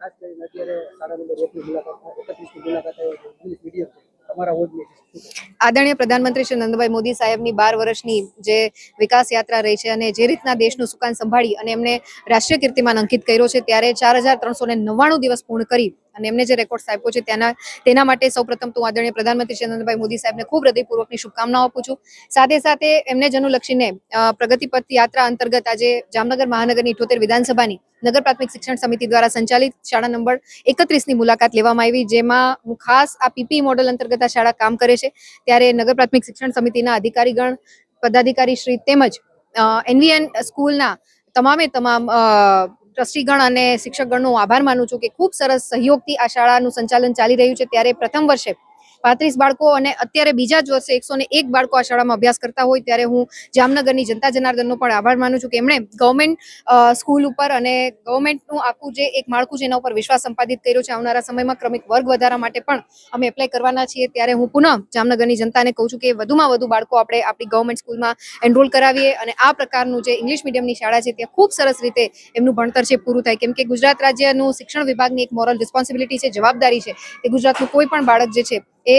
ખાસ કરીને અત્યારે શાળા નંબર 1 ની મુલાકાત 31 ની મુલાકાત ઇંગ્લિશ મીડિયમ છે તમારા વોર્ડની આદરણીય પ્રધાનમંત્રી શ્રી નરેન્દ્રભાઈ મોદી સાહેબની 12 વર્ષની જે વિકાસ યાત્રા રહી છે અને જે રીતના દેશનું સુકાન સંભાળી અને એમને રાષ્ટ્રીય કીર્તિમાન અંકિત કર્યો છે ત્યારે 4399 દિવસ પૂર્ણ કરી અને એમને જે રેકોર્ડ આપ્યો છે તેના માટે સૌપ્રથમ તો આદરણીય પ્રધાનમંત્રી શ્રી નરેન્દ્રભાઈ મોદી સાહેબને ખૂબ હૃદયપૂર્વકની શુભકામનાઓ આપું છું. સાથે સાથે એમને જ અનુલક્ષીને પ્રગતિ પથ યાત્રા અંતર્ગત આજે જામનગર મહાનગરની 78 વિધાનસભાની નગર પ્રાથમિક શિક્ષણ સમિતિ દ્વારા સંચાલિત શાળા નંબર 31 ની મુલાકાત લેવામાં આવી, જેમાં હું ખાસ આ પીપી મોડેલ અંતર્ગત આ શાળા કામ કરે છે. ત્યારે નગર પ્રાથમિક શિક્ષણ સમિતિના અધિકારીગણ, પદાધિકારી શ્રી તેમજ એનવીએન સ્કૂલના તમામ ટ્રસ્ટીગણ અને શિક્ષકગણનો આભાર માનું છું કે ખૂબ સરસ સહયોગથી આ શાળાનું સંચાલન ચાલી રહ્યું છે. ત્યારે પ્રથમ વર્ષે 35 બાળકો અને અત્યારે બીજા જ વર્ષે 101 બાળકો આ શાળામાં અભ્યાસ કરતા હોય ત્યારે હું જામનગરની જનતા જનાર્દનનો પણ આભાર માનું છું કે એમણે ગવર્મેન્ટ સ્કૂલ ઉપર અને ગવર્મેન્ટનું આખું જે એક માળખું છે એના ઉપર વિશ્વાસ સંપાદિત કર્યો છે. આવનારા સમયમાં ક્રમિક વર્ગ વધારા માટે પણ અમે એપ્લાય કરવાના છીએ. ત્યારે હું પુનઃ જામનગરની જનતાને કહું છું કે વધુમાં વધુ બાળકો આપણે આપણી ગવર્મેન્ટ સ્કૂલમાં એનરોલ કરાવીએ અને આ પ્રકારનું જે ઇંગ્લિશ મીડિયમની શાળા છે ત્યાં ખૂબ સરસ રીતે એમનું ભણતર છે પૂરું થાય. કેમ કે ગુજરાત રાજ્યનું શિક્ષણ વિભાગની એક મોરલ રિસ્પોન્સિબિલિટી છે, જવાબદારી છે કે ગુજરાતનું કોઈ પણ બાળક જે છે એ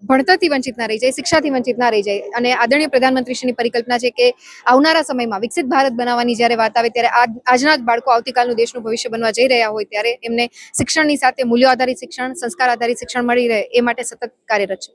ભણતરથી વંચિત ના રહી જાય, શિક્ષાથી વંચિત ના રહી જાય. અને આદરણીય પ્રધાનમંત્રીશ્રીની પરિકલ્પના છે કે આવનારા સમયમાં વિકસિત ભારત બનાવવાની જ્યારે વાત આવે ત્યારે આજના જ બાળકો આવતીકાલનું દેશનું ભવિષ્ય બનવા જઈ રહ્યા હોય ત્યારે એમને શિક્ષણની સાથે મૂલ્યો આધારિત શિક્ષણ, સંસ્કાર આધારિત શિક્ષણ મળી રહે એ માટે સતત કાર્યરત છે.